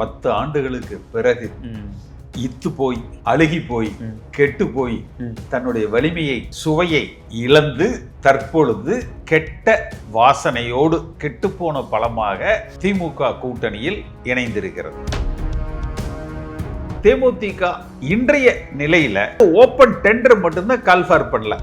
10 ஆண்டுகளுக்கு பிறகு இத்து போய் அழுகி போய் கெட்டு போய் தன்னுடைய வலிமையை சுவையை இழந்து தற்பொழுது கெட்ட வாசனையோடு கெட்டுப்போன பலமாக திமுக கூட்டணியில் இணைந்திருக்கிறது. தேமுதிக இன்றைய நிலையில ஓபன் டெண்டர் மட்டும்தான் கால்ஃபார் பண்ணல.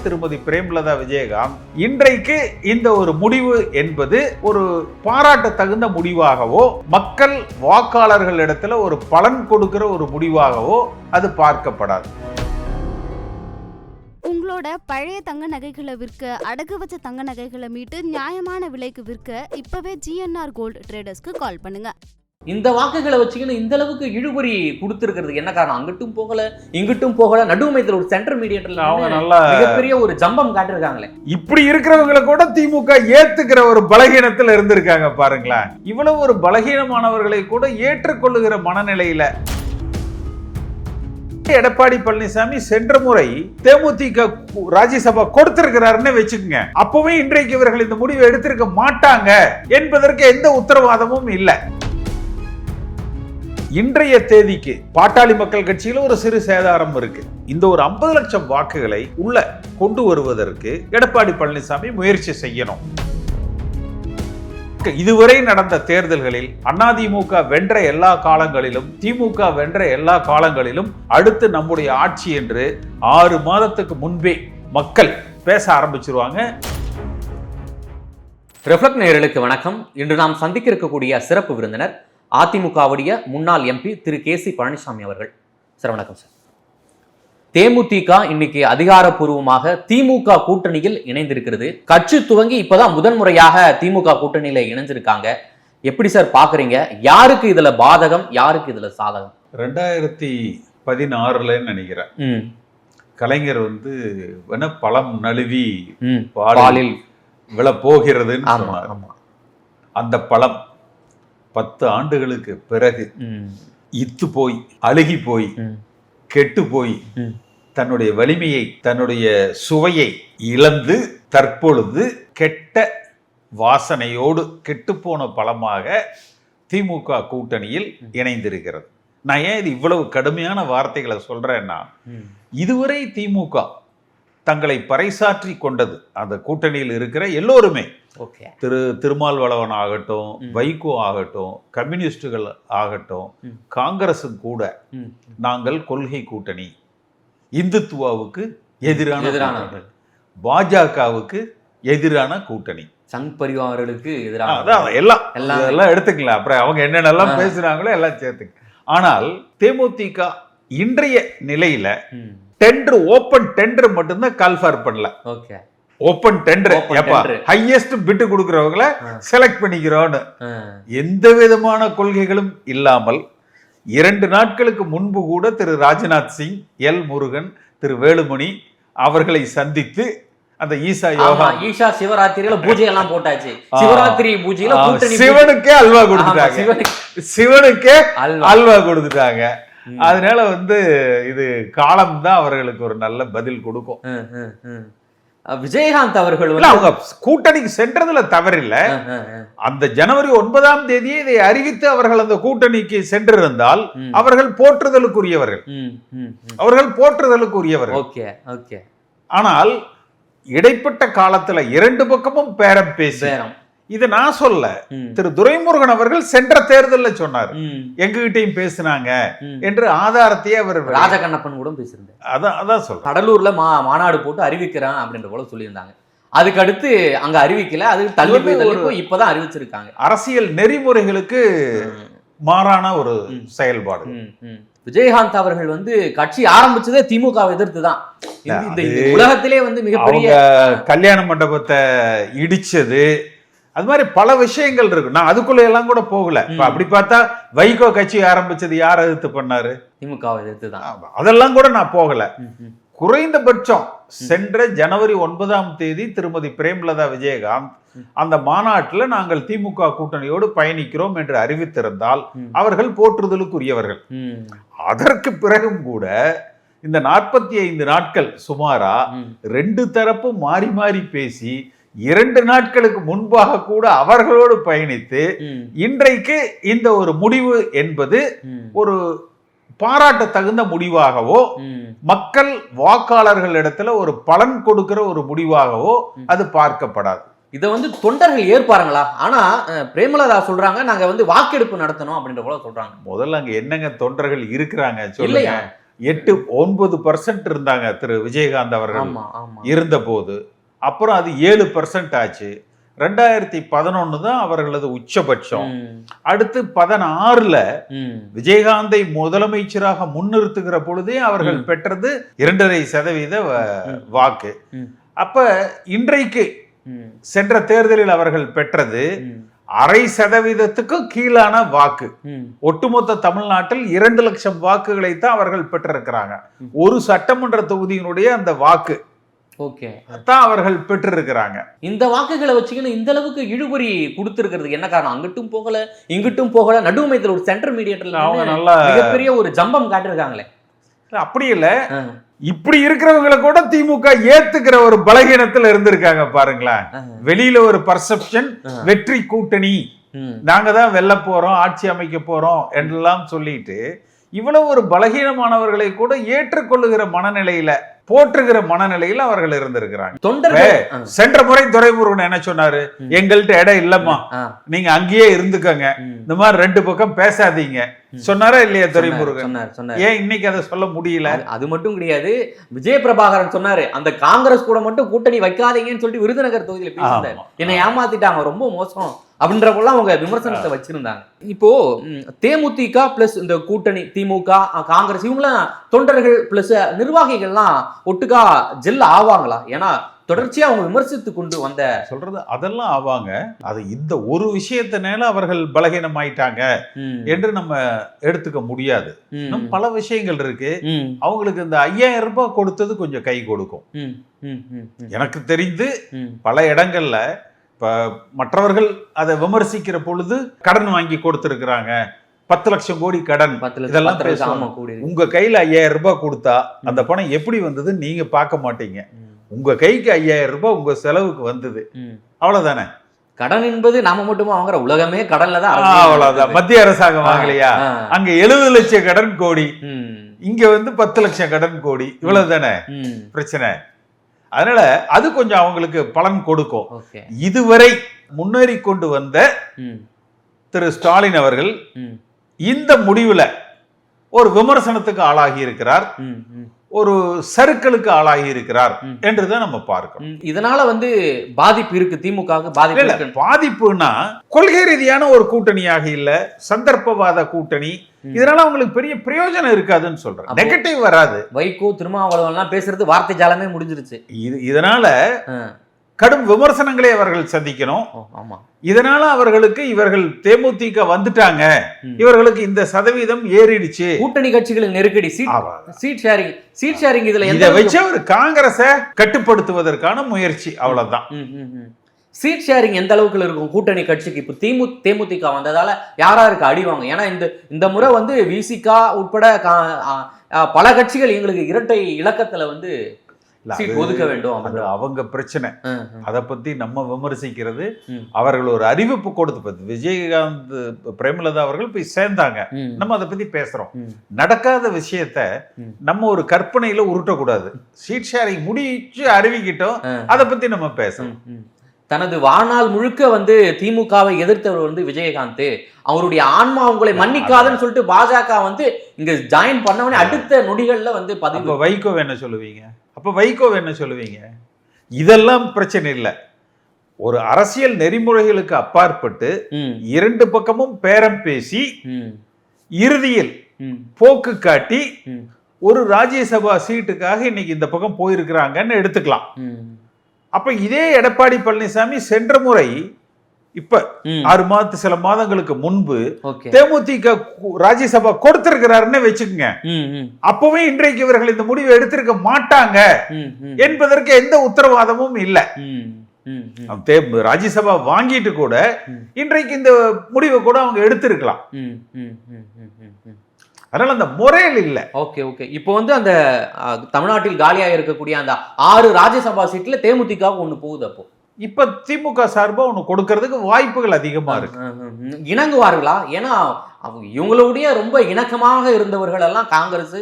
திருமதி பிரேமலதா விஜயகாந்த் இன்றைக்கு இந்த ஒரு முடிவு என்பது ஒரு பாராட்ட தகுந்த முடிவாகவோ மக்கள் வாக்காளர்கள் இடத்துல ஒரு பலன் கொடுக்கிற ஒரு முடிவாகவோ அது பார்க்கப்படாது. உங்களோட பழைய தங்க நகைகளை விற்க, அடகு வச்ச தங்க நகைகளை மீட்டு நியாயமான விலைக்கு விற்க இப்பவே GNR கோல்டு ட்ரேடர்ஸ்க்கு கால் பண்ணுங்க. இந்த வாக்குகளை வச்சுக்கின்னு இந்த அளவுக்கு இழுபறி கொடுத்துருக்கிறதுக்கு என்ன காரணம்? அங்கிட்டும் போகல இங்கிட்டும் போகல, நடுமையத்தில் ஒரு சென்டர் மீடியேட்டர்ல அவங்க நல்லா மிகப்பெரிய ஒரு ஜம்பம் காட்டிருக்காங்களே. இப்படி இருக்கிறவங்களை கூட திமுக ஏத்துக்கிற ஒரு பலகீனத்தில் இருந்திருக்காங்க பாருங்களேன். இவ்வளவு ஒரு பலகீனமானவர்களை கூட ஏற்றுக்கொள்ளுகிற மனநிலையில எடப்பாடி பழனிசாமி சென்ற முறை தேமுதிக ராஜ்யசபா கொடுத்திருக்கிறாருன்னு வச்சுக்கோங்க. அப்பவே இன்றைக்கு இவர்கள் இந்த முடிவை எடுத்திருக்க மாட்டாங்க என்பதற்கு எந்த உத்தரவாதமும் இல்லை. இன்றைய தேதிக்கு பாட்டாளி மக்கள் கட்சியில ஒரு சிறு சேதாரம் இருக்கு. இந்த ஒரு 50 லட்சம் வாக்குகளை உள்ள கொண்டு வருவதற்கு எடப்பாடி பழனிசாமி முயற்சி செய்யணும். இதுவரை நடந்த தேர்தல்களில் அதிமுக வென்ற எல்லா காலங்களிலும் திமுக வென்ற எல்லா காலங்களிலும் அடுத்து நம்முடைய ஆட்சி என்று 6 மாதத்துக்கு முன்பே மக்கள் பேச ஆரம்பிச்சிருவாங்க. ரிஃப்ளெக்ட் நேயர்களுக்கு வணக்கம். இன்று நாம் சந்திக்க இருக்கக்கூடிய சிறப்பு விருந்தினர் அதிமுகவுடைய முன்னாள் எம்பி திரு KC பழனிசாமி அவர்கள். சார் வணக்கம் சார். தேமுதிக இன்னைக்கு அதிகாரப்பூர்வமாக திமுக கூட்டணியில் இணைந்திருக்கிறது. கட்சி துவங்கி இப்பதான் முதன்முறையாக திமுக கூட்டணியில இணைஞ்சிருக்காங்க. எப்படி சார் பாக்குறீங்க? யாருக்கு இதுல பாதகம், யாருக்கு இதுல சாதகம்? 2016 நினைக்கிறேன் கலைஞர் பழம் நழுவி பாலில் விழ போகிறதுன்னு சொன்னார். அந்த பழம் 10 ஆண்டுகளுக்கு பிறகு இத்து போய் அழுகி போய் கெட்டு போய் தன்னுடைய வலிமையை தன்னுடைய சுவையை இழந்து தற்பொழுது கெட்ட வாசனையோடு கெட்டுப்போன பலமாக திமுக கூட்டணியில் இணைந்திருக்கிறது. நான் ஏன் இது இவ்வளவு கடுமையான வார்த்தைகளை சொல்றேன்னா, இதுவரை திமுக தங்களை பறைசாற்றி கொண்டது அந்த கூட்டணியில் இருக்கிற எல்லோருமே, திருமாவளவன் ஆகட்டும், வைகோ ஆகட்டும், கம்யூனிஸ்டுகள் ஆகட்டும், காங்கிரசும் கூட நாங்கள் கொள்கை கூட்டணி, இந்துத்துவாவுக்கு எதிரானவர்கள், பாஜகவுக்கு எதிரான கூட்டணி, சங் பரிவார்களுக்கு எதிரான, எல்லாம் எடுத்துக்கலாம். அப்புறம் அவங்க என்னென்னலாம் பேசுறாங்களோ எல்லாம் சேர்த்துக்க. ஆனால் தேமுதிக இன்றைய நிலையில டெண்டர் ஓபன் டெண்டர் மட்டும்தான் கால்ஃபார் பண்ணல. ஓபன் டெண்டர் ஹையஸ்ட் பிட் கொடுக்கிறவங்கள செலக்ட் பண்ணிக்கிறோம்னு எந்த விதமான கொள்கைகளும் இல்லாமல் 2 நாட்களுக்கு முன்பு கூட திரு ராஜ்நாத் சிங், எல் முருகன், திரு வேலுமணி அவர்களை சந்தித்து அந்த ஈஷா சிவராத்திரியில பூஜை எல்லாம் போட்டாச்சு. சிவராத்திரி பூஜையில சிவனுக்கே அல்வா கொடுத்துட்டாங்க. சிவனுக்கே அல்வா கொடுத்துட்டாங்க. அதனால இது காலம்தான் அவர்களுக்கு ஒரு நல்ல பதில் கொடுக்கும். விஜயகாந்த் அவர்கள் அவங்க கூட்டணிக்கு சென்றதுல தவறில்ல. அந்த ஜனவரி 9ஆம் தேதியே இதை அறிவித்து அவர்கள் அந்த கூட்டணிக்கு சென்றிருந்தால் அவர்கள் போற்றுதலுக்குரியவர்கள். ஆனால் இடைப்பட்ட காலத்துல 2 பக்கமும் பேரம் பேசி, இதை நான் சொல்ல, திரு துரைமுருகன் அவர்கள் சென்ற தேர்தலில் சொன்னார், எங்ககிட்டையும் பேசினாங்க என்று ஆதாரத்தையே அவர் ராஜகண்ணப்பன் கூட பேசியிருந்தார். அதான் சொல்ல, கடலூர்ல மாநாடு போட்டு அறிவிக்கிறான் அப்படின்ற போல சொல்லியிருந்தாங்க. அதுக்கு அடுத்து அங்க அறிவிக்கல, அது தள்ளி போய் இப்பதான் அறிவிச்சிருக்காங்க. அரசியல் நெறிமுறைகளுக்கு மாறான ஒரு செயல்பாடு. விஜயகாந்த் அவர்கள் கட்சி ஆரம்பிச்சதே திமுக எதிர்த்து தான். இந்த உலகத்திலே மிகப்பெரிய கல்யாண மண்டபத்தை இடிச்சது, அது மாதிரி பல விஷயங்கள் இருக்கு. நான் அதுக்குள்ள எல்லாம் கூட போகல. அப்படி பார்த்தா வைகோ கட்சி ஆரம்பிச்சது யார் எதிர்த்து பண்ணாரு? திமுக எதிர்த்து தான். அதெல்லாம் கூட நான் போகல. குறைந்தபட்சம் சென்ற ஜனவரி 9ஆம் தேதி திருமதி பிரேமலதா விஜயகாந்த் அந்த மாநாட்டில் நாங்கள் திமுக கூட்டணியோடு பயணிக்கிறோம் என்று அறிவித்திருந்தால் அவர்கள் போற்றுதலுக்குரியவர்கள். அதற்கு பிறகும் கூட இந்த 45 நாட்கள் சுமாரா 2 தரப்பும் மாறி மாறி பேசி 2 நாட்களுக்கு முன்பாக கூட அவர்களோடு பயணித்து இன்றைக்கு இந்த ஒரு முடிவு என்பது ஒரு பாராட்ட தகுந்த முடிவாகவோ மக்கள் வாக்காளர்களிடத்துல ஒரு பலன் கொடுக்கிற ஒரு முடிவாகவோ அது பார்க்கப்படாது. இதை வந்து தொண்டர்கள் ஏற்பாருங்களா? ஆனா பிரேமலதா சொல்றாங்க நாங்க வந்து வாக்கெடுப்பு நடத்தணும் அப்படின்ற போல சொல்றாங்க. முதல்ல அங்க என்னங்க தொண்டர்கள் இருக்கிறாங்க சொல்லுங்க. 8-9% இருந்தாங்க திரு விஜயகாந்த் அவர்கள் இருந்த போது. அப்புறம் அது 7% ஆச்சு. 2011 தான் அவர்களது உச்சபட்சம். அடுத்து 16ல விஜயகாந்தை முதலமைச்சராக முன்னிறுத்துகிற பொழுதே அவர்கள் பெற்றது 2.5% வாக்கு. அப்ப இன்றைக்கு சென்ற தேர்தலில் அவர்கள் பெற்றது 0.5% கீழான வாக்கு. ஒட்டுமொத்த தமிழ்நாட்டில் 2 லட்சம் வாக்குகளை தான் அவர்கள் பெற்றிருக்கிறாங்க. ஒரு சட்டமன்ற தொகுதியினுடைய அந்த வாக்கு தான் அவர்கள் பெற்றிருக்கிறாங்க. இந்த வாக்குகளை வச்சுக்கணும் இந்த அளவுக்கு இழுபறி கொடுத்திருக்கிறதுக்கு என்ன காரணம்? அங்கிட்டும் போகல இங்கிட்டும் போகல, நடுவமையத்தில் ஒரு சென்டர் மீடியேட்டர்ல அவங்க நல்லா மிகப்பெரிய ஒரு ஜம்பம் காட்டிருக்காங்களே. அப்படி இல்ல, இப்படி இருக்கிறவங்களை கூட திமுக ஏத்துக்கிற ஒரு பலகீனத்துல இருந்திருக்காங்க பாருங்களேன். வெளியில ஒரு பர்செப்ஷன், வெற்றி கூட்டணி, நாங்க தான் வெல்ல போறோம், ஆட்சி அமைக்க போறோம் என்றெல்லாம் சொல்லிட்டு இவ்வளவு ஒரு பலகீனமானவர்களை கூட ஏற்றுக்கொள்ளுகிற மனநிலையில, போற்றுகிற மனநிலையில் அவர்கள் இருந்திருக்கிறாங்க. சென்ற முறை துரைமுருகன் என்ன சொன்னாரு? எங்கள்கிட்ட இடம் இல்லம்மா, நீங்க அங்கேயே இருந்துக்கங்க, இந்த மாதிரி 2 பக்கம் பேசாதீங்க சொன்னாரா இல்லையா துரைமுருகன்? ஏன் இன்னைக்கு அதை சொல்ல முடியல? அது மட்டும் கிடையாது, விஜய பிரபாகரன் சொன்னாரு அந்த காங்கிரஸ் கூட மட்டும் கூட்டணி வைக்காதீங்கன்னு சொல்லிட்டு விருதுநகர் தொகுதியில பேசினாரு. என்னை ஏமாத்திட்டாங்க, ரொம்ப மோசம் அப்படின்ற போல அவங்க விமர்சனத்தை வச்சிருந்தாங்க. இப்போ தேமுதிக பிளஸ் இந்த கூட்டணி திமுக காங்கிரஸ் இவங்களாம் தொண்டர்கள் பிளஸ் நிர்வாகிகள்லாம் ஒட்டுக்கா ஜெல் ஆவாங்களா? ஏன்னா தொடர்ச்சியா அவங்க விமர்சித்து கொண்டு வந்த சொல்றது அதெல்லாம் ஆவாங்க. அது இந்த ஒரு விஷயத்தினால அவர்கள் பலகீனமாயிட்டாங்க என்று நம்ம எடுத்துக்க முடியாது. இன்னும் பல விஷயங்கள் இருக்கு. அவங்களுக்கு இந்த 5000 ரூபாய் கொடுத்தது கொஞ்சம் கை கொடுக்கும். எனக்கு தெரிந்து பல இடங்கள்ல இப்ப மற்றவர்கள் அதை விமர்சிக்கிற பொழுது கடன் வாங்கி கொடுத்திருக்கிறாங்க, 10 லட்சம் கோடி கடன், இதெல்லாம் பேசுவாங்க. உங்க கையில 5000 ரூபாய் கொடுத்தா அந்த பணம் எப்படி வந்ததுன்னு நீங்க பார்க்க மாட்டீங்க. உங்க கைக்கு 5000 ரூபாய் உங்க செலவுக்கு வந்தது, அவ்வளவுதானே. கடன் என்பது நாம மட்டுமா வாங்குற, உலகமே கடன்ல தான். அவ்வளவுதான். மத்திய அரசாங்கம் வாங்கலையா? அங்க 70 லட்சம் கடன் கோடி, இங்க வந்து 10 லட்சம் கடன் கோடி, இவ்வளவுதானே பிரச்சனை. அதனால அது கொஞ்சம் அவங்களுக்கு பலன் கொடுக்கும். இதுவரை முன்னேறி கொண்டு வந்த திரு ஸ்டாலின் அவர்கள் இந்த முடிவுல ஒரு விமர்சனத்துக்கு ஆளாகி இருக்கிறார், ஒரு சறுக்கலுக்கு ஆளாகி இருக்கிறார் என்றுதான் நம்ம பார்க்கணும். இதனால வந்து பாதிப்பு இருக்கு திமுக. பாதிப்புனா கொள்கை ரீதியான ஒரு கூட்டணியாக இல்ல, சந்தர்ப்பவாத கூட்டணி. இதனால அவங்களுக்கு பெரிய பிரயோஜனம் இருக்காதுன்னு சொல்றேன். நெகட்டிவ் வராது. வைகோ திருமாவளவன் பேசுறது வார்த்தை ஜாலமே முடிஞ்சிருச்சு. இதனால கடும் விமர்சனங்களை அவர்கள் சந்திக்கணும். இதனால அவர்களுக்கு இவர்கள் தேமுதிக வந்துட்டாங்க, இவர்களுக்கு இந்த சதவீதம் ஏறிடுச்சு, கூட்டணி கட்சிகளின் நெருக்கடி, சீட் ஷேரிங் இதுல இதை வச்சு ஒரு காங்கிரஸை கட்டுப்படுத்துவதற்கான முயற்சி, அவ்வளவுதான். சீட் ஷேரிங் எந்த அளவுக்கு இருக்கும் கூட்டணி கட்சிக்கு? இப்போ தேமுதிக வந்ததால யாராருக்கு அடிவாங்க? ஏன்னா இந்த முறை வந்து விசிகா உட்பட பல கட்சிகள் எங்களுக்கு இரட்டை இலக்கத்துல வந்து ஒதுக்க வேண்டும், அது அவங்க பிரச்சனை. அதை பத்தி நம்ம விமர்சிக்கிறது. அவர்கள் ஒரு அறிவிப்பு கொடுத்து, விஜயகாந்த் பிரேமலதா அவர்கள் போய் சேர்ந்தாங்க, நம்ம அதை பத்தி பேசுறோம். நடக்காத விஷயத்த நம்ம ஒரு கற்பனையில உருட்டக்கூடாது. சீட் ஷேரிங் முடிச்சு அறிவிக்கிட்டோம், அதை பத்தி நம்ம பேசணும். தனது வாழ்நாள் முழுக்க வந்து திமுகவை எதிர்த்தவர் வந்து விஜயகாந்த், அவருடைய ஆன்மா உங்களை மன்னிக்காதுன்னு சொல்லிட்டு பாஜக வந்து இங்க ஜாயின் பண்ணவனே அடுத்த நொடிகள்ல வந்து பதிவு. வைகோ என்ன சொல்லுவீங்க? அப்ப வைகோ என்ன சொல்லுவீங்க? இதெல்லாம் பிரச்சனை இல்லை. ஒரு அரசியல் நெறிமுறைகளுக்கு அப்பாற்பட்டு 2 பக்கமும் பேரம் பேசி இறுதியில் போக்கு காட்டி ஒரு ராஜ்யசபா சீட்டுக்காக இன்னைக்கு இந்த பக்கம் போயிருக்கிறாங்கன்னு எடுத்துக்கலாம். அப்ப இதே எடப்பாடி பழனிசாமி சென்ற முறை இப்ப 6 சில மாதங்களுக்கு முன்பு தேமுதிக ராஜ்யசபா கொடுத்திருக்கிறாருன்னு வச்சுக்கோங்க. அப்பவே இன்றைக்கு இவர்கள் இந்த முடிவை எடுத்திருக்க மாட்டாங்க என்பதற்கு எந்த உத்தரவாதமும் இல்லை. ராஜ்யசபா வாங்கிட்டு கூட இன்றைக்கு இந்த முடிவை கூட அவங்க எடுத்திருக்கலாம். அதனால அந்த முறையில் இல்ல. ஓகே. இப்போ வந்து அந்த தமிழ்நாட்டில் காலியாக இருக்கக்கூடிய அந்த 6 ராஜ்யசபா சீட்ல தேமுதிக ஒண்ணு போகுது. அப்போ இப்ப திமுக சார்பா ஒண்ணு கொடுக்கறதுக்கு வாய்ப்புகள் அதிகமா இருக்கு. இணங்குவார்களா? ஏன்னா அவங்க இவங்களுடைய ரொம்ப இணக்கமாக இருந்தவர்கள் எல்லாம் காங்கிரஸ்,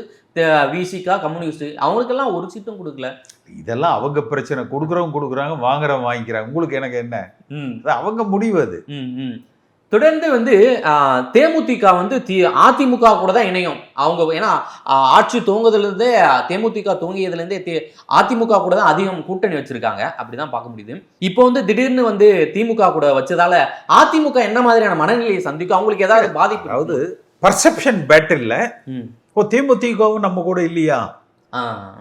விசிகா, கம்யூனிஸ்ட், அவங்களுக்கெல்லாம் ஒரு சீட்டும் கொடுக்கல. இதெல்லாம் அவங்க பிரச்சனை. கொடுக்குறாங்க, வாங்குறவங்க வாங்கிக்கிறாங்க. உங்களுக்கு எனக்கு என்ன? அது அவங்க முடிவு. அது தொடர்ந்து வந்து தேமுதிக வந்து அதிமுக கூட தான் இணையும். அவங்க ஏன்னா ஆட்சி துவங்குதுலேருந்தே, தேமுதிக துவங்கியதுலேருந்தே அதிமுக கூட தான் அதிகம் கூட்டணி வச்சிருக்காங்க. அப்படிதான் பார்க்க முடியுது. இப்போ வந்து திடீர்னு வந்து திமுக கூட வச்சதால அதிமுக என்ன மாதிரியான மனநிலையை சந்திக்கும்? அவங்களுக்கு ஏதாவது பாதிப்பு? அதாவது பர்செப்ஷன் பேட்டில்ல இப்போ தேமுதிகவும் நம்ம கூட இல்லையா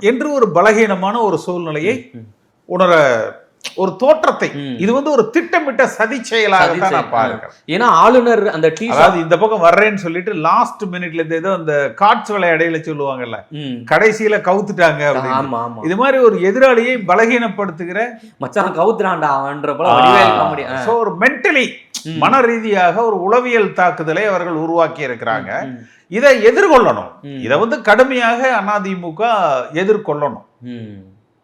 என்று ஒரு பலகீனமான ஒரு சூழ்நிலையை உணர, ஒரு தோற்றத்தை, இது வந்து ஒரு திட்டமிட்ட சதி செயலாக தான் நான் பார்க்கிறேன். ஏன்னா ஆளுநர் அந்த அதாவது இந்த பக்கம் வர்றேன்னு சொல்லிட்டு லாஸ்ட் மினிட்ல இருந்து ஏதோ அந்த காட்ஸ் விளையாடையில சொல்லுவாங்கல்ல, கடைசியில கவுத்துட்டாங்க அப்படின்னு. இது மாதிரி ஒரு எதிராளியை பலகீனப்படுத்துகிற மச்சான் கவுத்துறான்டா ஒரு மென்டலி, மன ரீதியாக ஒரு உளவியல் தாக்குதலை அவர்கள் உருவாக்கி இருக்கிறாங்க. இதை எதிர்கொள்ளணும். இதை வந்து கடுமையாக அதிமுக எதிர்கொள்ளணும்.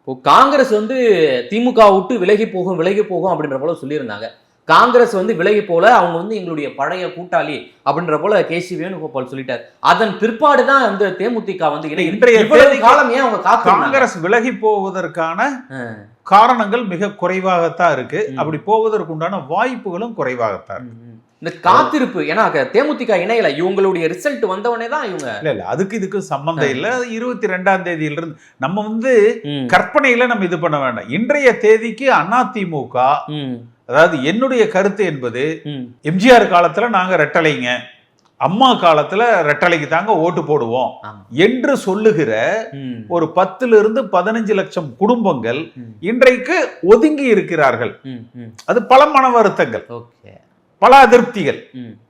இப்போ காங்கிரஸ் வந்து திமுக விட்டு விலகி போகும் அப்படின்ற போல சொல்லியிருந்தாங்க. காங்கிரஸ் வந்து விலகி போல, அவங்க வந்து எங்களுடைய பழைய கூட்டாளி அப்படின்ற போல கேசி வேணுகோபால் சொல்லிட்டார். அதன் பிற்பாடுதான் வந்து தேமுதிக வந்து இன்றைய காலம் ஏன் அவங்க காங்கிரஸ் விலகி போவதற்கான காரணங்கள் மிக குறைவாகத்தான் இருக்கு. அப்படி போவதற்கு உண்டான வாய்ப்புகளும் குறைவாகத்தான் இருக்கு. இந்த காத்திருப்பு, ஏன்னா தேமுதிக இணையில இவங்களுடைய ரிசல்ட் வந்தவனே தான் இவங்க இல்ல அதுக்கு இதுக்கு சம்பந்தம் இல்ல. 22ஆம் தேதியில இருந்து நம்ம வந்து கற்பனையில நம்ம இது பண்ண வேண்டாம். இன்றைய தேதிக்கு அதிமுக, அதாவது என்னுடைய கருத்து என்பது, எம்ஜிஆர் காலத்துல நாங்க ரெட்டலைங்க, அம்மா காலத்துல ரெட்டலைக்கு தாங்க ஓட்டு போடுவோம் என்று சொல்லுகிற ஒரு 10-15 லட்சம் குடும்பங்கள் இன்றைக்கு ஒதுங்கி இருக்கிறார்கள். அது பல மன வருத்தங்கள், பல அதிருப்திகள்.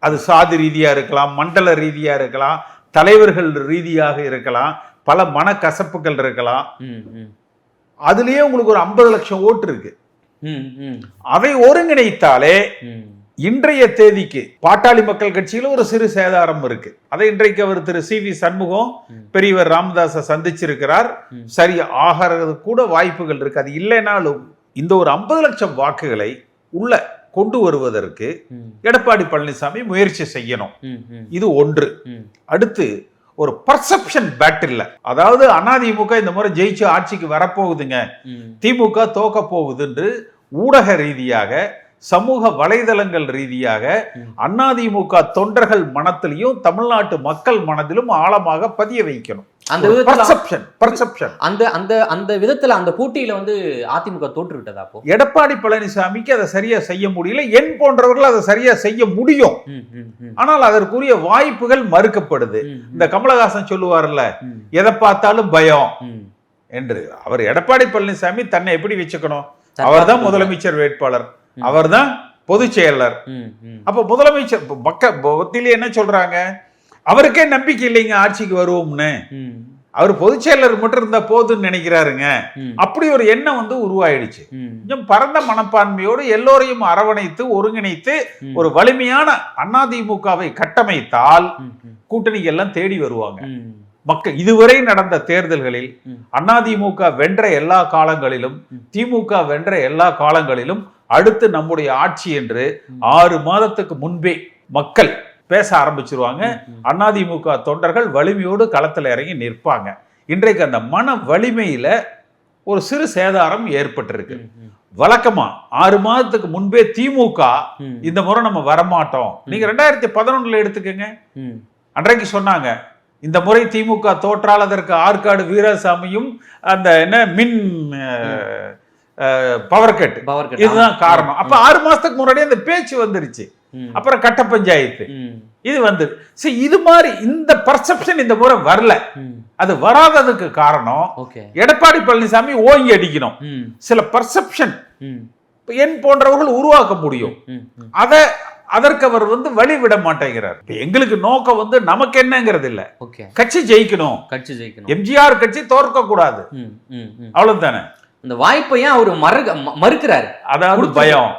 அது சாதி ரீதியா இருக்கலாம், மண்டல ரீதியா இருக்கலாம், தலைவர்கள் ரீதியாக இருக்கலாம், பல மனக்கசப்புகள் இருக்கலாம். அதுலயே உங்களுக்கு ஒரு 50 லட்சம் ஓட்டு இருக்கு. அதை ஒருங்கிணைத்தாலே இன்றைய தேதிக்கு பாட்டாளி மக்கள் கட்சியில ஒரு சிறு சேதாரம் இருக்கு. அதை இன்றைக்கு அவர் திரு சி.வி. சண்முகம் பெரியவர் ராமதாஸை சந்திச்சிருக்கிறார். சரி ஆகிறது கூட வாய்ப்புகள் இருக்கு. அது இல்லைனாலும் இந்த ஒரு 50 லட்சம் வாக்குகளை உள்ள கொண்டு வருவதற்கு எடப்பாடி பழனிசாமி முயற்சி செய்யணும். இது ஒன்று. அடுத்து ஒரு பர்செப்ஷன் பேட்டில், அதாவது அதிமுக இந்த முறை ஜெயிச்சு ஆட்சிக்கு வரப்போகுதுங்க, திமுக தோக்க போகுது என்று ஊடக ரீதியாக, சமூக வலைதளங்கள் ரீதியாக அதிமுக தொண்டர்கள் மனத்திலையும் தமிழ்நாட்டு மக்கள் மனதிலும் ஆழமாக பதிய வைக்கணும். அந்த விதத்துல அந்த போட்டியில வந்து அதிமுக தோற்று விட்டதா? எடப்பாடி பழனிசாமிக்கு அதை சரியா செய்ய முடியல. என் போன்றவர்கள் அதை சரியா செய்ய முடியும், ஆனால் அதற்குரிய வாய்ப்புகள் மறுக்கப்படுது. இந்த கமலஹாசன் சொல்லுவார்ல, எதை பார்த்தாலும் பயம் என்று. அவர் எடப்பாடி பழனிசாமி தன்னை எப்படி வச்சுக்கணும்? அவர் தான் முதலமைச்சர் வேட்பாளர், அவர் தான் பொதுச் செயலர். அப்ப முதலமைச்சர் மத்தியில என்ன சொல்றாங்க? அவருக்கே நம்பிக்கை இல்லைங்க ஆட்சிக்கு வருவோம்னு. அவர் பொதுச் செயலர் மட்டும் இருந்தா போதுன்னு நினைக்கிறாருங்க. அப்படி ஒரு எண்ணம் வந்து உருவாயிடுச்சு. கொஞ்சம் பரந்த மனப்பான்மையோடு எல்லோரையும் அரவணைத்து ஒருங்கிணைத்து ஒரு வலிமையான அதிமுகவை கட்டமைத்தால் கூட்டணிக்கு எல்லாம் தேடி வருவாங்க மக்கள். இதுவரை நடந்த தேர்தல்களில் அதிமுக வென்ற எல்லா காலங்களிலும், திமுக வென்ற எல்லா காலங்களிலும் அடுத்து நம்முடைய ஆட்சி என்று 6 மாதத்துக்கு முன்பே மக்கள் பேச ஆரம்பிச்சிருவாங்க. அதிமுக தொண்டர்கள் வலிமையோடு களத்தில் இறங்கி நிற்பாங்க. இன்றைக்கு அந்த மன வலிமையில ஒரு சிறு சேதாரம் ஏற்பட்டிருக்கு. வழக்கமா 6 மாதத்துக்கு முன்பே திமுக இந்த முறை நம்ம வரமாட்டோம், நீங்க 2011 எடுத்துக்கங்க, அன்றைக்கு சொன்னாங்க இந்த முறை திமுக தோற்றால் அதற்கு ஆற்காடு வீராசாமியும் அந்த என்ன மின் பவர் கட் இதுதான் காரணம். அப்ப 6 மாசத்துக்கு முன்னாடி அந்த பேச்சு வந்துருச்சு. அப்புறம் கட்ட பஞ்சாயத்து இது வந்து இது மாதிரி இந்த பர்செப்ஷன் இந்த முறை வரல. அது வராததுக்கு காரணம் எடப்பாடி பழனிசாமி ஓங்கி அடிக்கணும். சில பர்செப்ஷன் என் போன்றவர்கள் உருவாக்க முடியும். அதற்கு அவர் வந்து வழி விட மாட்டேங்கிறார். எங்களுக்கு நோக்கம் வந்து நமக்கு என்னங்கிறது இல்ல, கட்சி ஜெயிக்கணும், எம்ஜிஆர் கட்சி தோற்க கூடாது, அவ்வளவுதானே. அந்த வாய்ப்பை ஏன் அவரு மறுக்கிறாரு? அதாவது பயம்.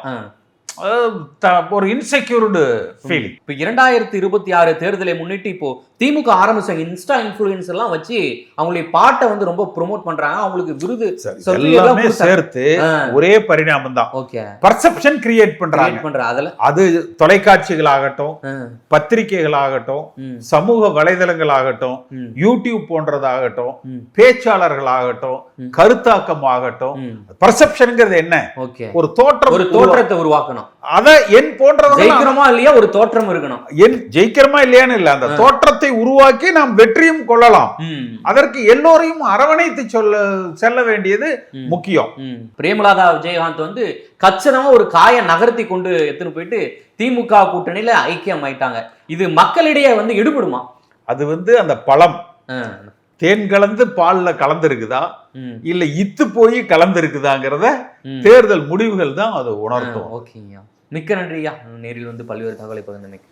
ஒரு இன்செக்யூர்டு ஃபீலிங். இப்ப 2026 தேர்தலை முன்னிட்டு இப்போ திமுக ஆரம்பிச்ச இன்ஸ்டா இன்ஃபுளுன்ஸ் எல்லாம் வச்சு அவங்களுடைய பாட்டை வந்து ரொம்ப ப்ரோமோட் பண்றாங்க, அவங்களுக்கு விருது எல்லாமே சேர்த்து ஒரே பரிணாமம் தான். ஓகே, பர்செப்ஷன் கிரியேட் பண்றாங்க. அது தொலைக்காட்சிகளாகட்டும், பத்திரிகைகளாகட்டும், சமூக வலைதளங்களாகட்டும், யூடியூப் போன்றதாகட்டும், பேச்சாளர்களாகட்டும், கருத்தாக்கம் ஆகட்டும், பர்செப்ஷன்ங்கிறது என்ன? ஒரு தோற்றத்தை உருவாக்கணும். அத என் போன்றவங்க ஜெயிக்கிறோமா இல்லையா ஒரு தோற்றம் இருக்கணும். என் ஜெயிக்கிறோமா இல்லையான்னு இல்ல, அந்த தோற்றத்தை உருவாக்கி நாம் வெற்றியும் கொள்ளலாம். அதற்கு எல்லோரையும் அரவணைத்து செல்ல வேண்டியது முக்கியம். பிரேமலதா விஜயகாந்த் வந்து கச்சிதமா ஒரு காய நகர்த்தி கொண்டு எடுத்துட்டு போயிட்டு திமுக கூட்டணியில ஐக்கியம் ஆயிட்டாங்க. இது மக்களிடையே வந்து எடுபடுமா? அது வந்து அந்த பழம் தேன் கலந்து பால்ல கலந்துருக்குதா இல்ல இத்து போய் கலந்துருக்குதாங்கிறத தேர்தல் முடிவுகள் தான் அது உணர்த்தும். ஓகேங்க, மிக்க நன்றியா நேரில் வந்து பல்வேறு தகவலை பகிர்ந்தமைக்கு.